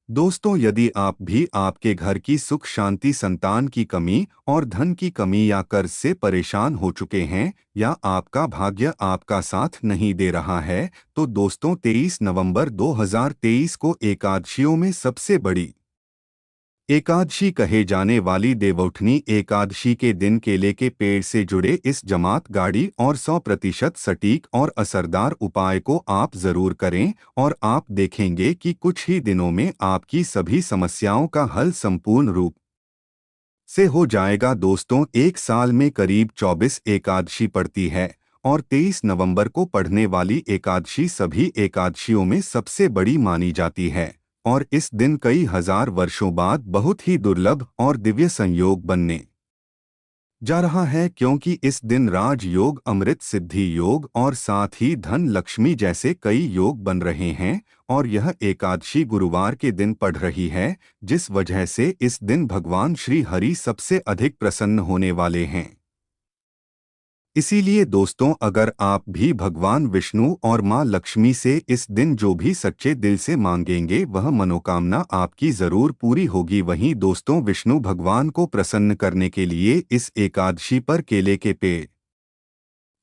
दोस्तों, यदि आप भी आपके घर की सुख शांति, संतान की कमी और धन की कमी या कर्ज से परेशान हो चुके हैं या आपका भाग्य आपका साथ नहीं दे रहा है, तो दोस्तों 23 नवंबर 2023 को एकादशियों में सबसे बड़ी एकादशी कहे जाने वाली देवउठनी एकादशी के दिन केले के पेड़ से जुड़े इस जमात गाड़ी और 100% सटीक और असरदार उपाय को आप जरूर करें और आप देखेंगे कि कुछ ही दिनों में आपकी सभी समस्याओं का हल संपूर्ण रूप से हो जाएगा। दोस्तों, एक साल में करीब 24 एकादशी पड़ती है और 23 नवंबर को पढ़ने वाली एकादशी सभी एकादशियों में सबसे बड़ी मानी जाती है और इस दिन कई हजार वर्षों बाद बहुत ही दुर्लभ और दिव्य संयोग बनने जा रहा है, क्योंकि इस दिन राज योग, अमृत सिद्धि योग और साथ ही धन लक्ष्मी जैसे कई योग बन रहे हैं और यह एकादशी गुरुवार के दिन पड़ रही है, जिस वजह से इस दिन भगवान श्री हरि सबसे अधिक प्रसन्न होने वाले हैं। इसीलिए दोस्तों, अगर आप भी भगवान विष्णु और मां लक्ष्मी से इस दिन जो भी सच्चे दिल से मांगेंगे वह मनोकामना आपकी जरूर पूरी होगी। वहीं दोस्तों, विष्णु भगवान को प्रसन्न करने के लिए इस एकादशी पर केले के पेड़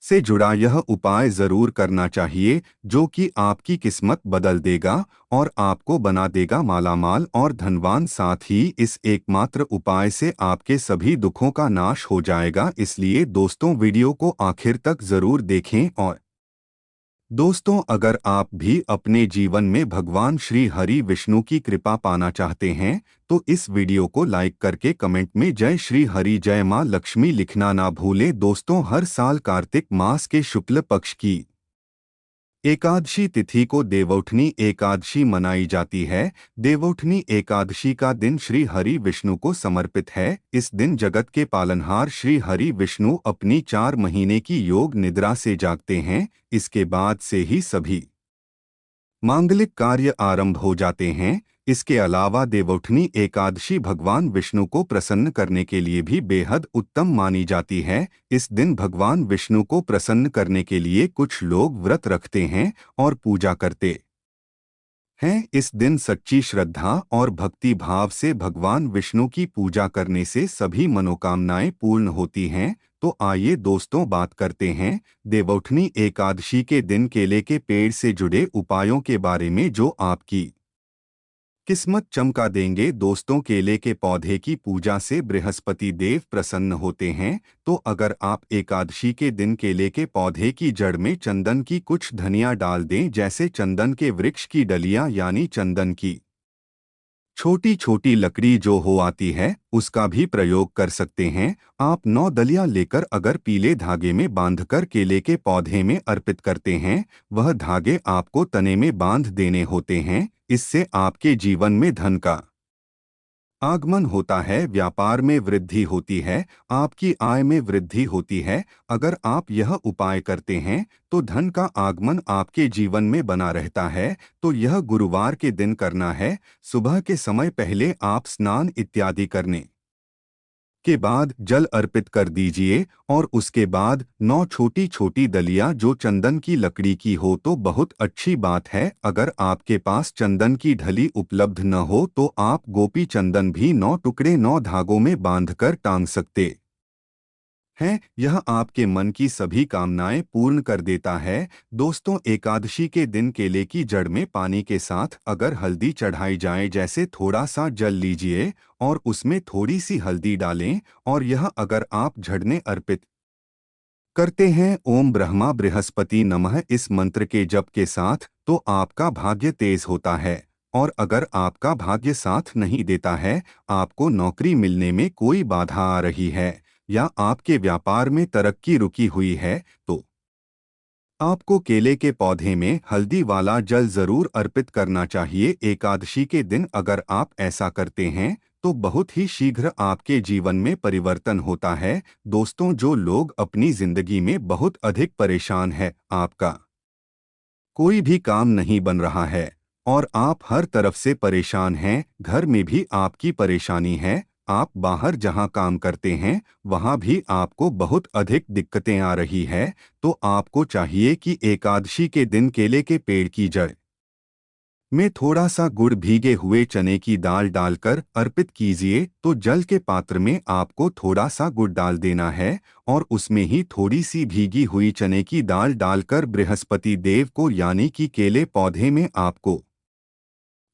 से जुड़ा यह उपाय जरूर करना चाहिए, जो कि आपकी किस्मत बदल देगा और आपको बना देगा मालामाल और धनवान। साथ ही इस एकमात्र उपाय से आपके सभी दुखों का नाश हो जाएगा। इसलिए दोस्तों, वीडियो को आखिर तक जरूर देखें। और दोस्तों, अगर आप भी अपने जीवन में भगवान श्री हरि विष्णु की कृपा पाना चाहते हैं, तो इस वीडियो को लाइक करके कमेंट में जय श्री हरि, जय मां लक्ष्मी लिखना ना भूलें। दोस्तों, हर साल कार्तिक मास के शुक्ल पक्ष की एकादशी तिथि को देवउठनी एकादशी मनाई जाती है। देवउठनी एकादशी का दिन श्री हरि विष्णु को समर्पित है। इस दिन जगत के पालनहार श्री हरि विष्णु अपनी 4 महीने की योग निद्रा से जागते हैं। इसके बाद से ही सभी मांगलिक कार्य आरंभ हो जाते हैं। इसके अलावा देवउठनी एकादशी भगवान विष्णु को प्रसन्न करने के लिए भी बेहद उत्तम मानी जाती है। इस दिन भगवान विष्णु को प्रसन्न करने के लिए कुछ लोग व्रत रखते हैं और पूजा करते हैं। इस दिन सच्ची श्रद्धा और भक्ति भाव से भगवान विष्णु की पूजा करने से सभी मनोकामनाएं पूर्ण होती हैं। तो आइए दोस्तों, बात करते हैं देवउठनी एकादशी के दिन केले के पेड़ से जुड़े उपायों के बारे में, जो आपकी किस्मत चमका देंगे। दोस्तों, केले के पौधे की पूजा से बृहस्पति देव प्रसन्न होते हैं। तो अगर आप एकादशी के दिन केले के पौधे की जड़ में चंदन की कुछ धनिया डाल दें, जैसे चंदन के वृक्ष की डलियां यानी चंदन की छोटी छोटी लकड़ी जो हो आती है, उसका भी प्रयोग कर सकते हैं। आप 9 दलियां लेकर अगर पीले धागे में बांधकर केले के पौधे में अर्पित करते हैं, वह धागे आपको तने में बांध देने होते हैं। इससे आपके जीवन में धन का आगमन होता है, व्यापार में वृद्धि होती है, आपकी आय में वृद्धि होती है। अगर आप यह उपाय करते हैं तो धन का आगमन आपके जीवन में बना रहता है। तो यह गुरुवार के दिन करना है। सुबह के समय पहले आप स्नान इत्यादि करने के बाद जल अर्पित कर दीजिए और उसके बाद 9 छोटी छोटी दलियां जो चंदन की लकड़ी की हो तो बहुत अच्छी बात है। अगर आपके पास चंदन की ढली उपलब्ध न हो तो आप गोपी चंदन भी 9 टुकड़े 9 धागों में बांधकर टांग सकते हैं। यह आपके मन की सभी कामनाएं पूर्ण कर देता है। दोस्तों, एकादशी के दिन केले की जड़ में पानी के साथ अगर हल्दी चढ़ाई जाए, जैसे थोड़ा सा जल लीजिए और उसमें थोड़ी सी हल्दी डालें और यह अगर आप झड़ने अर्पित करते हैं ओम ब्रह्मा बृहस्पति नमः इस मंत्र के जप के साथ, तो आपका भाग्य तेज होता है। और अगर आपका भाग्य साथ नहीं देता है, आपको नौकरी मिलने में कोई बाधा आ रही है या आपके व्यापार में तरक्की रुकी हुई है, तो आपको केले के पौधे में हल्दी वाला जल जरूर अर्पित करना चाहिए। एकादशी के दिन अगर आप ऐसा करते हैं तो बहुत ही शीघ्र आपके जीवन में परिवर्तन होता है। दोस्तों, जो लोग अपनी जिंदगी में बहुत अधिक परेशान हैं, आपका कोई भी काम नहीं बन रहा है और आप हर तरफ से परेशान हैं, घर में भी आपकी परेशानी है, आप बाहर जहां काम करते हैं वहां भी आपको बहुत अधिक दिक्कतें आ रही है, तो आपको चाहिए कि एकादशी के दिन केले के पेड़ की जड़ में थोड़ा सा गुड़ भीगे हुए चने की दाल डालकर अर्पित कीजिए। तो जल के पात्र में आपको थोड़ा सा गुड़ डाल देना है और उसमें ही थोड़ी सी भीगी हुई चने की दाल डालकर बृहस्पति देव को यानी कि केले पौधे में आपको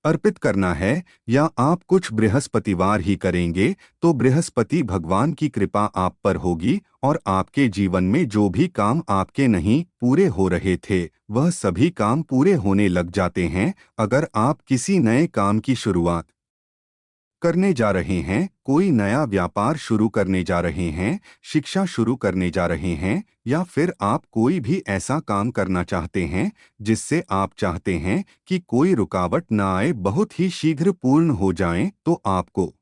अर्पित करना है। या आप कुछ बृहस्पतिवार ही करेंगे तो बृहस्पति भगवान की कृपा आप पर होगी और आपके जीवन में जो भी काम आपके नहीं पूरे हो रहे थे वह सभी काम पूरे होने लग जाते हैं। अगर आप किसी नए काम की शुरुआत करने जा रहे हैं, कोई नया व्यापार शुरू करने जा रहे हैं, शिक्षा शुरू करने जा रहे हैं या फिर आप कोई भी ऐसा काम करना चाहते हैं जिससे आप चाहते हैं कि कोई रुकावट न आए, बहुत ही शीघ्र पूर्ण हो जाएं, तो आपको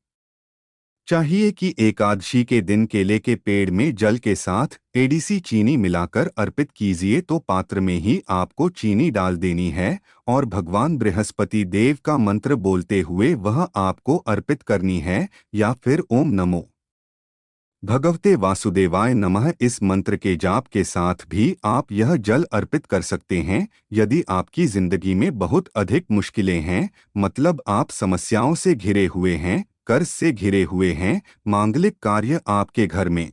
चाहिए कि एकादशी के दिन केले के पेड़ में जल के साथ एडीसी चीनी मिलाकर अर्पित कीजिए। तो पात्र में ही आपको चीनी डाल देनी है और भगवान बृहस्पति देव का मंत्र बोलते हुए वह आपको अर्पित करनी है या फिर ओम नमो भगवते वासुदेवाय नमः इस मंत्र के जाप के साथ भी आप यह जल अर्पित कर सकते हैं। यदि आपकी जिंदगी में बहुत अधिक मुश्किलें हैं, मतलब आप समस्याओं से घिरे हुए हैं, कर्ज से घिरे हुए हैं, मांगलिक कार्य आपके घर में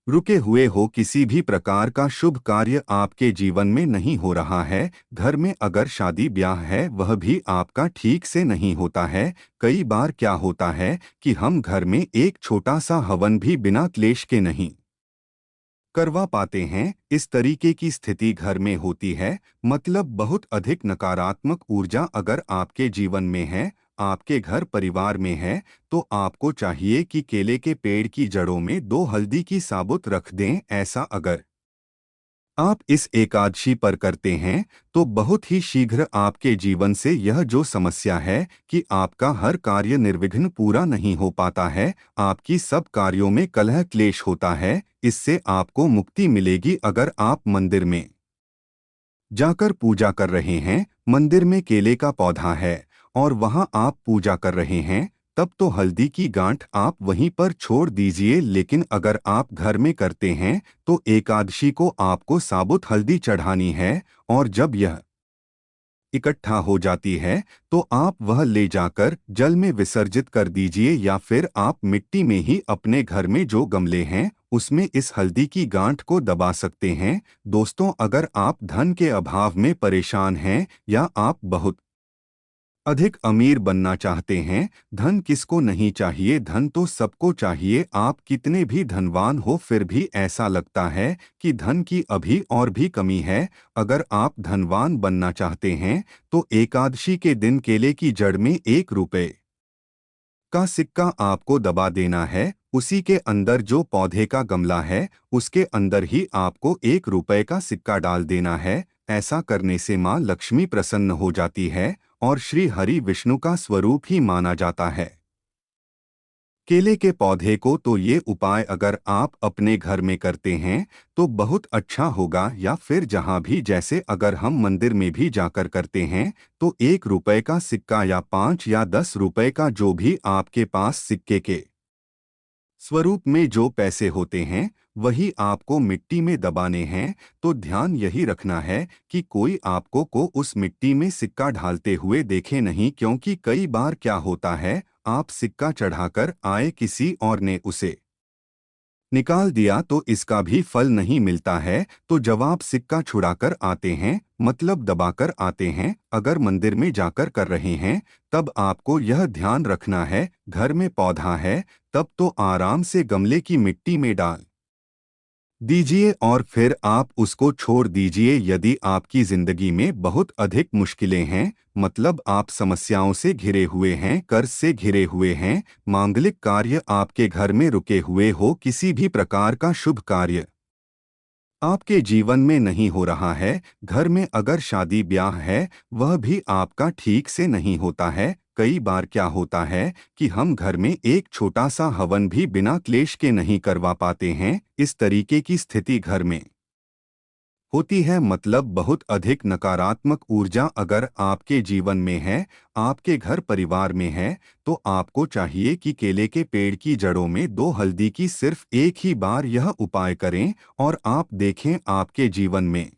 रुके हुए हो, किसी भी प्रकार का शुभ कार्य आपके जीवन में नहीं हो रहा है, घर में अगर शादी ब्याह है वह भी आपका ठीक से नहीं होता है। कई बार क्या होता है कि हम घर में एक छोटा सा हवन भी बिना क्लेश के नहीं करवा पाते हैं। इस तरीके की स्थिति घर में होती है, मतलब बहुत अधिक नकारात्मक ऊर्जा अगर आपके जीवन में है, आपके घर परिवार में है, तो आपको चाहिए कि केले के पेड़ की जड़ों में 2 हल्दी की साबुत रख दें। ऐसा अगर आप इस एकादशी पर करते हैं तो बहुत ही शीघ्र आपके जीवन से यह जो समस्या है कि आपका हर कार्य निर्विघ्न पूरा नहीं हो पाता है, आपकी सब कार्यों में कलह क्लेश होता है, इससे आपको मुक्ति मिलेगी। अगर आप मंदिर में जाकर पूजा कर रहे हैं, मंदिर में केले का पौधा है और वहां आप पूजा कर रहे हैं, तब तो हल्दी की गांठ आप वहीं पर छोड़ दीजिए। लेकिन अगर आप घर में करते हैं तो एकादशी को आपको साबुत हल्दी चढ़ानी है और जब यह इकट्ठा हो जाती है तो आप वह ले जाकर जल में विसर्जित कर दीजिए या फिर आप मिट्टी में ही अपने घर में जो गमले हैं उसमें इस हल्दी की गांठ को दबा सकते हैं। दोस्तों, अगर आप धन के अभाव में परेशान हैं या आप बहुत अधिक अमीर बनना चाहते हैं, धन किसको नहीं चाहिए, धन तो सबको चाहिए। आप कितने भी धनवान हो फिर भी ऐसा लगता है कि धन की अभी और भी कमी है। अगर आप धनवान बनना चाहते हैं तो एकादशी के दिन केले की जड़ में 1 रुपए का सिक्का आपको दबा देना है। उसी के अंदर जो पौधे का गमला है उसके अंदर ही आपको 1 रुपए का सिक्का डाल देना है। ऐसा करने से माँ लक्ष्मी प्रसन्न हो जाती है और श्री हरि विष्णु का स्वरूप ही माना जाता है केले के पौधे को। तो ये उपाय अगर आप अपने घर में करते हैं तो बहुत अच्छा होगा, या फिर जहाँ भी, जैसे अगर हम मंदिर में भी जाकर करते हैं तो 1 रुपए का सिक्का या 5 या 10 रुपए का जो भी आपके पास सिक्के के स्वरूप में जो पैसे होते हैं वही आपको मिट्टी में दबाने हैं। तो ध्यान यही रखना है कि कोई आपको को उस मिट्टी में सिक्का ढालते हुए देखे नहीं, क्योंकि कई बार क्या होता है आप सिक्का चढ़ाकर आए, किसी और ने उसे निकाल दिया तो इसका भी फल नहीं मिलता है। तो जब आप सिक्का छुड़ाकर आते हैं, मतलब दबाकर आते हैं, अगर मंदिर में जाकर कर रहे हैं, तब आपको यह ध्यान रखना है घर में पौधा है तब तो आराम से गमले की मिट्टी में डाल दीजिए और फिर आप उसको छोड़ दीजिए। यदि आपकी जिंदगी में बहुत अधिक मुश्किलें हैं, मतलब आप समस्याओं से घिरे हुए हैं, कर्ज से घिरे हुए हैं, मांगलिक कार्य आपके घर में रुके हुए हो, किसी भी प्रकार का शुभ कार्य आपके जीवन में नहीं हो रहा है, घर में अगर शादी ब्याह है वह भी आपका ठीक से नहीं होता है, कई बार क्या होता है कि हम घर में एक छोटा सा हवन भी बिना क्लेश के नहीं करवा पाते हैं। इस तरीके की स्थिति घर में होती है, मतलब बहुत अधिक नकारात्मक ऊर्जा अगर आपके जीवन में है, आपके घर परिवार में है, तो आपको चाहिए कि केले के पेड़ की जड़ों में 2 हल्दी की सिर्फ एक ही बार यह उपाय करें और आप देखें आपके जीवन में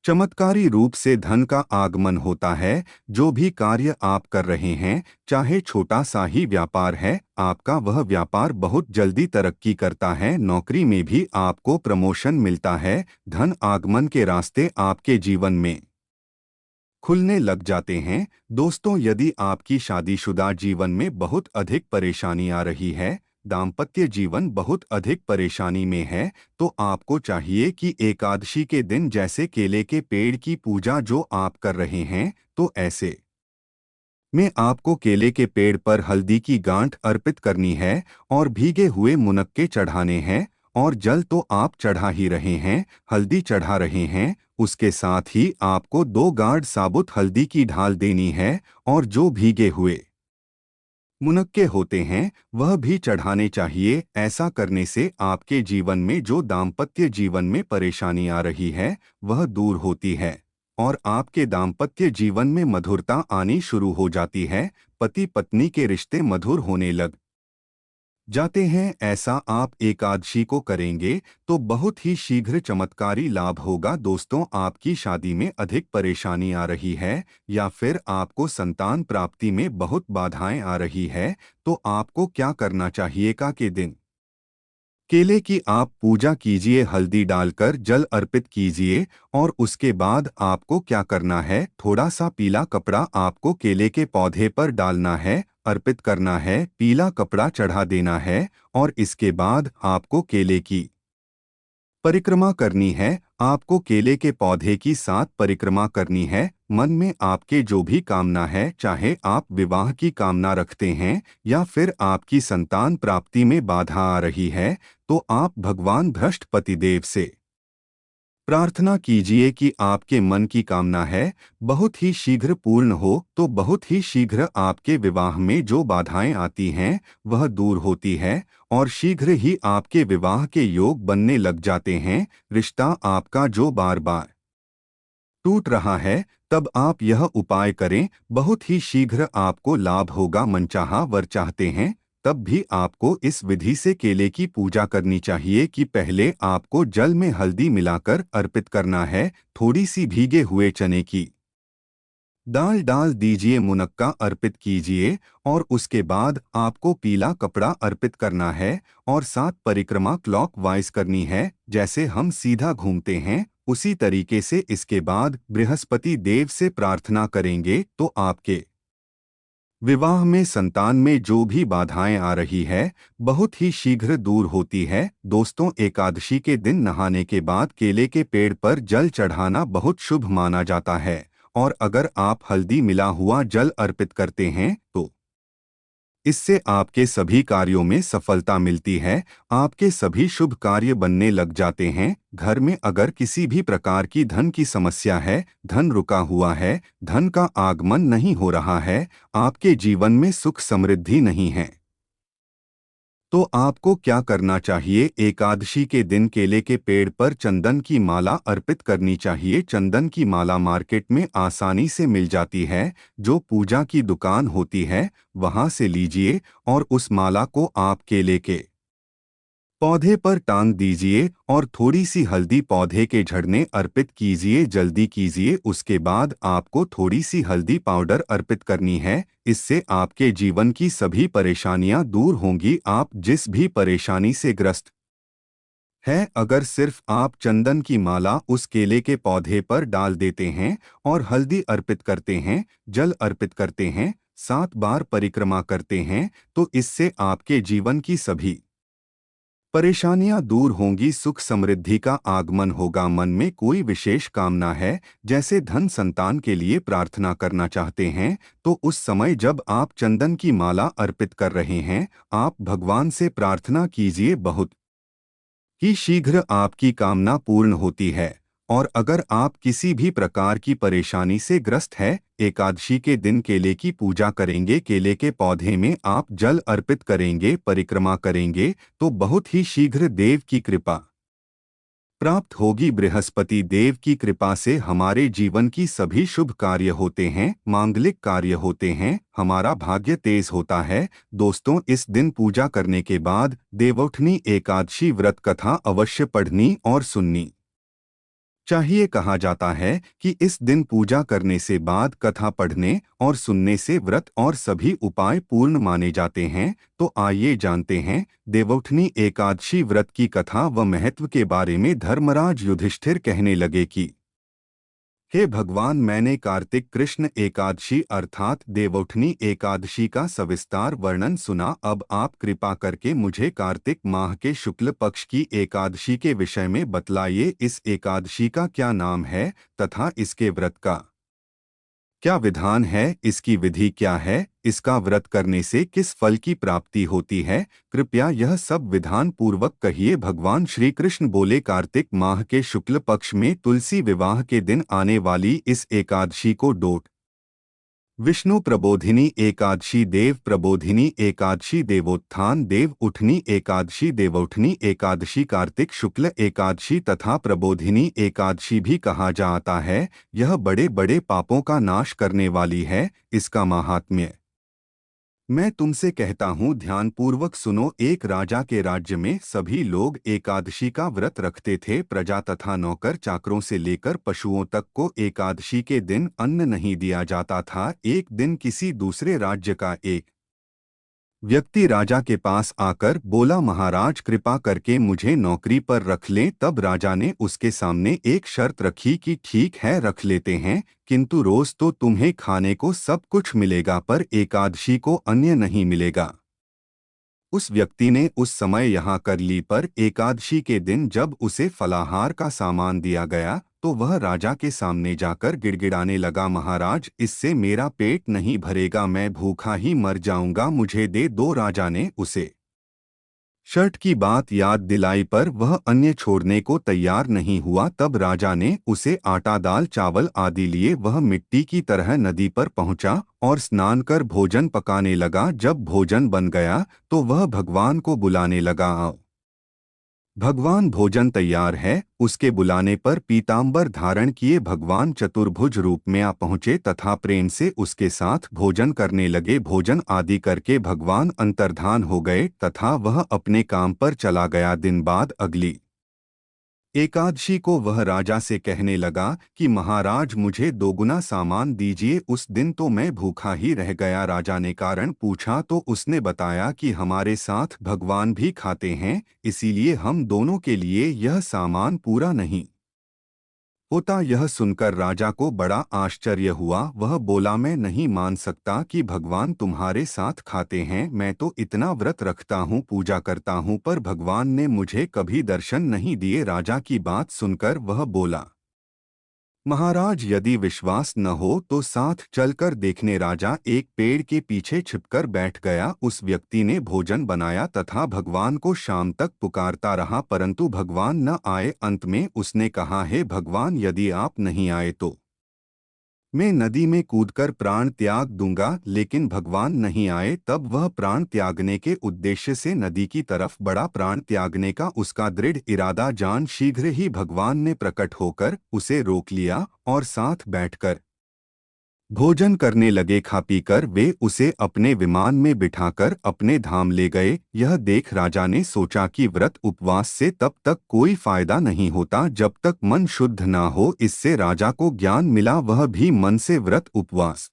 चमत्कारी रूप से धन का आगमन होता है। जो भी कार्य आप कर रहे हैं, चाहे छोटा सा ही व्यापार है, आपका वह व्यापार बहुत जल्दी तरक्की करता है। नौकरी में भी आपको प्रमोशन मिलता है। धन आगमन के रास्ते आपके जीवन में खुलने लग जाते हैं। दोस्तों, यदि आपकी शादीशुदा जीवन में बहुत अधिक परेशानी आ रही है, दाम्पत्य जीवन बहुत अधिक परेशानी में है, तो आपको चाहिए कि एकादशी के दिन जैसे केले के पेड़ की पूजा जो आप कर रहे हैं, तो ऐसे में आपको केले के पेड़ पर हल्दी की गांठ अर्पित करनी है और भीगे हुए मुनक्के चढ़ाने हैं। और जल तो आप चढ़ा ही रहे हैं, हल्दी चढ़ा रहे हैं, उसके साथ ही आपको 2 गांठ साबुत हल्दी की ढाल देनी है और जो भीगे हुए मुनक्के होते हैं वह भी चढ़ाने चाहिए। ऐसा करने से आपके जीवन में जो दाम्पत्य जीवन में परेशानी आ रही है वह दूर होती है और आपके दाम्पत्य जीवन में मधुरता आनी शुरू हो जाती है। पति पत्नी के रिश्ते मधुर होने लग जाते हैं। ऐसा आप एकादशी को करेंगे तो बहुत ही शीघ्र चमत्कारी लाभ होगा। दोस्तों, आपकी शादी में अधिक परेशानी आ रही है या फिर आपको संतान प्राप्ति में बहुत बाधाएं आ रही है, तो आपको क्या करना चाहिए? का के दिन केले की आप पूजा कीजिए, हल्दी डालकर जल अर्पित कीजिए और उसके बाद आपको क्या करना है? थोड़ा सा पीला कपड़ा आपको केले के पौधे पर डालना है, अर्पित करना है, पीला कपड़ा चढ़ा देना है और इसके बाद आपको केले की परिक्रमा करनी है। आपको केले के पौधे की 7 परिक्रमा करनी है। मन में आपके जो भी कामना है, चाहे आप विवाह की कामना रखते हैं या फिर आपकी संतान प्राप्ति में बाधा आ रही है, तो आप भगवान भ्रष्ट पतिदेव से प्रार्थना कीजिए कि आपके मन की कामना है बहुत ही शीघ्र पूर्ण हो। तो बहुत ही शीघ्र आपके विवाह में जो बाधाएं आती हैं वह दूर होती है और शीघ्र ही आपके विवाह के योग बनने लग जाते हैं। रिश्ता आपका जो बार बार टूट रहा है, तब आप यह उपाय करें, बहुत ही शीघ्र आपको लाभ होगा। मनचाहा वर चाहते हैं, तब भी आपको इस विधि से केले की पूजा करनी चाहिए कि पहले आपको जल में हल्दी मिलाकर अर्पित करना है, थोड़ी सी भीगे हुए चने की दाल डाल दीजिए, मुनक्का अर्पित कीजिए और उसके बाद आपको पीला कपड़ा अर्पित करना है और 7 परिक्रमा क्लॉकवाइज करनी है। जैसे हम सीधा घूमते हैं उसी तरीके से इसके बाद बृहस्पति देव से प्रार्थना करेंगे तो आपके विवाह में संतान में जो भी बाधाएं आ रही है बहुत ही शीघ्र दूर होती है। दोस्तों, एकादशी के दिन नहाने के बाद केले के पेड़ पर जल चढ़ाना बहुत शुभ माना जाता है और अगर आप हल्दी मिला हुआ जल अर्पित करते हैं तो इससे आपके सभी कार्यों में सफलता मिलती है। आपके सभी शुभ कार्य बनने लग जाते हैं। घर में अगर किसी भी प्रकार की धन की समस्या है, धन रुका हुआ है, धन का आगमन नहीं हो रहा है, आपके जीवन में सुख समृद्धि नहीं है, तो आपको क्या करना चाहिए? एकादशी के दिन केले के पेड़ पर चंदन की माला अर्पित करनी चाहिए। चंदन की माला मार्केट में आसानी से मिल जाती है। जो पूजा की दुकान होती है वहां से लीजिए और उस माला को आप केले के पौधे पर टांग दीजिए और थोड़ी सी हल्दी पौधे के झड़ने अर्पित कीजिए। जल्दी कीजिए, उसके बाद आपको थोड़ी सी हल्दी पाउडर अर्पित करनी है। इससे आपके जीवन की सभी परेशानियां दूर होंगी। आप जिस भी परेशानी से ग्रस्त है, अगर सिर्फ आप चंदन की माला उस केले के पौधे पर डाल देते हैं और हल्दी अर्पित करते हैं, जल अर्पित करते हैं, 7 बार परिक्रमा करते हैं, तो इससे आपके जीवन की सभी परेशानियां दूर होंगी, सुख समृद्धि का आगमन होगा। मन में कोई विशेष कामना है, जैसे धन संतान के लिए प्रार्थना करना चाहते हैं, तो उस समय जब आप चंदन की माला अर्पित कर रहे हैं, आप भगवान से प्रार्थना कीजिए, बहुत ही शीघ्र आपकी कामना पूर्ण होती है। और अगर आप किसी भी प्रकार की परेशानी से ग्रस्त है, एकादशी के दिन केले की पूजा करेंगे, केले के पौधे में आप जल अर्पित करेंगे, परिक्रमा करेंगे, तो बहुत ही शीघ्र देव की कृपा प्राप्त होगी। बृहस्पति देव की कृपा से हमारे जीवन की सभी शुभ कार्य होते हैं, मांगलिक कार्य होते हैं, हमारा भाग्य तेज होता है। दोस्तों, इस दिन पूजा करने के बाद देवउठनी एकादशी व्रत कथा अवश्य पढ़नी और सुननी चाहिए। कहा जाता है कि इस दिन पूजा करने से बाद कथा पढ़ने और सुनने से व्रत और सभी उपाय पूर्ण माने जाते हैं। तो आइए जानते हैं देवउठनी एकादशी व्रत की कथा व महत्व के बारे में। धर्मराज युधिष्ठिर कहने लगे कि हे भगवान, मैंने कार्तिक कृष्ण एकादशी अर्थात देवउठनी एकादशी का सविस्तार वर्णन सुना। अब आप कृपा करके मुझे कार्तिक माह के शुक्ल पक्ष की एकादशी के विषय में बतलाइए। इस एकादशी का क्या नाम है तथा इसके व्रत का क्या विधान है, इसकी विधि क्या है, इसका व्रत करने से किस फल की प्राप्ति होती है? कृपया यह सब विधान पूर्वक कहिए। भगवान श्री कृष्ण बोले, कार्तिक माह के शुक्ल पक्ष में तुलसी विवाह के दिन आने वाली इस एकादशी को डोट विष्णु प्रबोधिनी एकादशी, देव प्रबोधिनी एकादशी, देवोत्थान देव उठनी एकादशी, देवउठनी एकादशी, कार्तिक शुक्ल एकादशी तथा प्रबोधिनी एकादशी भी कहा जाता है। यह बड़े बड़े पापों का नाश करने वाली है। इसका माहात्म्य मैं तुमसे कहता हूँ, ध्यानपूर्वक सुनो। एक राजा के राज्य में सभी लोग एकादशी का व्रत रखते थे। प्रजा तथा नौकर चाकरों से लेकर पशुओं तक को एकादशी के दिन अन्न नहीं दिया जाता था। एक दिन किसी दूसरे राज्य का एक व्यक्ति राजा के पास आकर बोला, महाराज कृपा करके मुझे नौकरी पर रख लें। तब राजा ने उसके सामने एक शर्त रखी कि ठीक है, रख लेते हैं, किंतु रोज तो तुम्हें खाने को सब कुछ मिलेगा, पर एकादशी को अन्य नहीं मिलेगा। उस व्यक्ति ने उस समय यहाँ कर ली, पर एकादशी के दिन जब उसे फलाहार का सामान दिया गया तो वह राजा के सामने जाकर गिड़गिड़ाने लगा, महाराज इससे मेरा पेट नहीं भरेगा, मैं भूखा ही मर जाऊंगा, मुझे दे दो। राजा ने उसे शर्त की बात याद दिलाई, पर वह अन्य छोड़ने को तैयार नहीं हुआ। तब राजा ने उसे आटा दाल चावल आदि लिए वह मिट्टी की तरह नदी पर पहुंचा और स्नान कर भोजन पकाने लगा। जब भोजन बन गया तो वह भगवान को बुलाने लगा, आओ भगवान, भोजन तैयार है। उसके बुलाने पर पीतांबर धारण किए भगवान चतुर्भुज रूप में आ पहुँचे तथा प्रेम से उसके साथ भोजन करने लगे। भोजन आदि करके भगवान अंतर्धान हो गए तथा वह अपने काम पर चला गया। दिन बाद अगली एकादशी को वह राजा से कहने लगा कि महाराज मुझे दोगुना सामान दीजिए। उस दिन तो मैं भूखा ही रह गया। राजा ने कारण पूछा तो उसने बताया कि हमारे साथ भगवान भी खाते हैं, इसीलिए हम दोनों के लिए यह सामान पूरा नहीं होता। यह सुनकर राजा को बड़ा आश्चर्य हुआ। वह बोला, मैं नहीं मान सकता कि भगवान तुम्हारे साथ खाते हैं। मैं तो इतना व्रत रखता हूँ, पूजा करता हूँ, पर भगवान ने मुझे कभी दर्शन नहीं दिए। राजा की बात सुनकर वह बोला, महाराज यदि विश्वास न हो तो साथ चलकर देखने। राजा एक पेड़ के पीछे छिपकर बैठ गया। उस व्यक्ति ने भोजन बनाया तथा भगवान को शाम तक पुकारता रहा, परंतु भगवान न आए। अंत में उसने कहा, हे भगवान, यदि आप नहीं आए तो मैं नदी में कूदकर प्राण त्याग दूंगा। लेकिन भगवान नहीं आए। तब वह प्राण त्यागने के उद्देश्य से नदी की तरफ बढ़ा। प्राण त्यागने का उसका दृढ़ इरादा जान शीघ्र ही भगवान ने प्रकट होकर उसे रोक लिया और साथ बैठकर भोजन करने लगे। खा पीकर वे उसे अपने विमान में बिठाकर अपने धाम ले गए। यह देख राजा ने सोचा कि व्रत उपवास से तब तक कोई फायदा नहीं होता जब तक मन शुद्ध ना हो। इससे राजा को ज्ञान मिला, वह भी मन से व्रत उपवास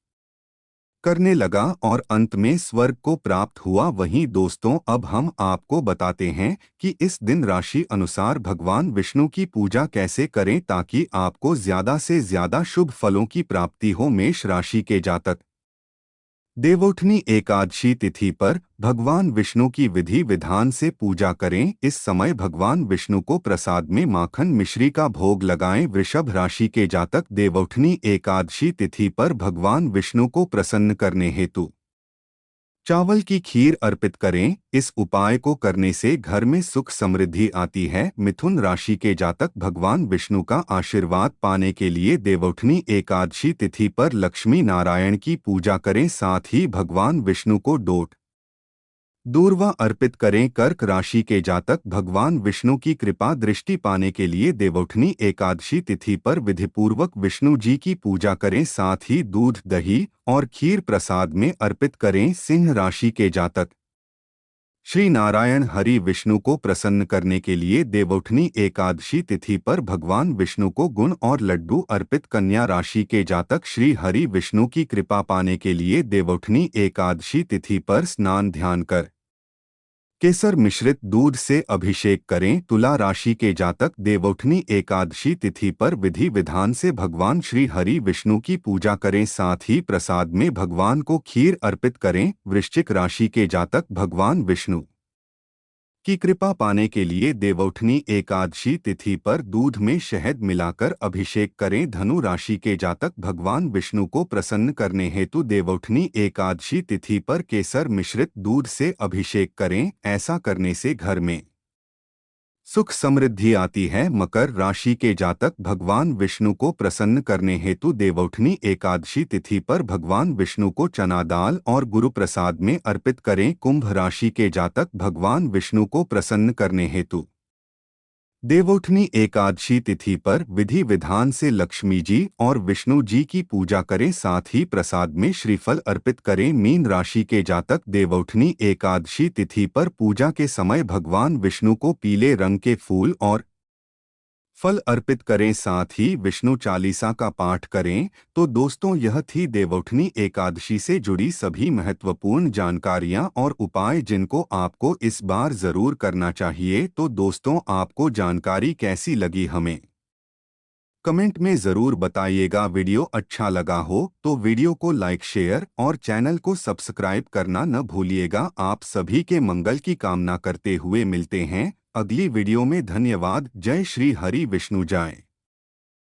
करने लगा और अंत में स्वर्ग को प्राप्त हुआ। वहीं दोस्तों, अब हम आपको बताते हैं कि इस दिन राशि अनुसार भगवान विष्णु की पूजा कैसे करें ताकि आपको ज्यादा से ज्यादा शुभ फलों की प्राप्ति हो। मेष राशि के जातक देवउठनी एकादशी तिथि पर भगवान विष्णु की विधि विधान से पूजा करें। इस समय भगवान विष्णु को प्रसाद में माखन मिश्री का भोग लगाएं। वृषभ राशि के जातक देवउठनी एकादशी तिथि पर भगवान विष्णु को प्रसन्न करने हेतु चावल की खीर अर्पित करें। इस उपाय को करने से घर में सुख समृद्धि आती है। मिथुन राशि के जातक भगवान विष्णु का आशीर्वाद पाने के लिए देवउठनी एकादशी तिथि पर लक्ष्मी नारायण की पूजा करें। साथ ही भगवान विष्णु को डोट दूर्वा अर्पित करें। कर्क राशि के जातक भगवान विष्णु की कृपा दृष्टि पाने के लिए देवउठनी एकादशी तिथि पर विधिपूर्वक विष्णु जी की पूजा करें। साथ ही दूध दही और खीर प्रसाद में अर्पित करें। सिंह राशि के जातक श्री नारायण हरि विष्णु को प्रसन्न करने के लिए देवउठनी एकादशी तिथि पर भगवान विष्णु को गुण और लड्डू अर्पित। कन्या राशि के जातक श्री हरि विष्णु की कृपा पाने के लिए देवउठनी एकादशी तिथि पर स्नान ध्यान कर केसर मिश्रित दूध से अभिषेक करें। तुला राशि के जातक देवउठनी एकादशी तिथि पर विधि विधान से भगवान श्री हरि विष्णु की पूजा करें, साथ ही प्रसाद में भगवान को खीर अर्पित करें। वृश्चिक राशि के जातक भगवान विष्णु की कृपा पाने के लिए देवउठनी एकादशी तिथि पर दूध में शहद मिलाकर अभिषेक करें। धनु राशि के जातक भगवान विष्णु को प्रसन्न करने हेतु देवउठनी एकादशी तिथि पर केसर मिश्रित दूध से अभिषेक करें। ऐसा करने से घर में सुख समृद्धि आती है। मकर राशि के जातक भगवान विष्णु को प्रसन्न करने हेतु देवउठनी एकादशी तिथि पर भगवान विष्णु को चना दाल और गुरु प्रसाद में अर्पित करें। कुंभ राशि के जातक भगवान विष्णु को प्रसन्न करने हेतु देवउठनी एकादशी तिथि पर विधि विधान से लक्ष्मी जी और विष्णु जी की पूजा करें, साथ ही प्रसाद में श्रीफल अर्पित करें। मीन राशि के जातक देवउठनी एकादशी तिथि पर पूजा के समय भगवान विष्णु को पीले रंग के फूल और फल अर्पित करें, साथ ही विष्णु चालीसा का पाठ करें। तो दोस्तों, यह थी देवउठनी एकादशी से जुड़ी सभी महत्वपूर्ण जानकारियां और उपाय जिनको आपको इस बार जरूर करना चाहिए। तो दोस्तों, आपको जानकारी कैसी लगी हमें कमेंट में ज़रूर बताइएगा। वीडियो अच्छा लगा हो तो वीडियो को लाइक, शेयर और चैनल को सब्सक्राइब करना न भूलिएगा। आप सभी के मंगल की कामना करते हुए मिलते हैं अगली वीडियो में। धन्यवाद। जय श्री हरि विष्णु जय।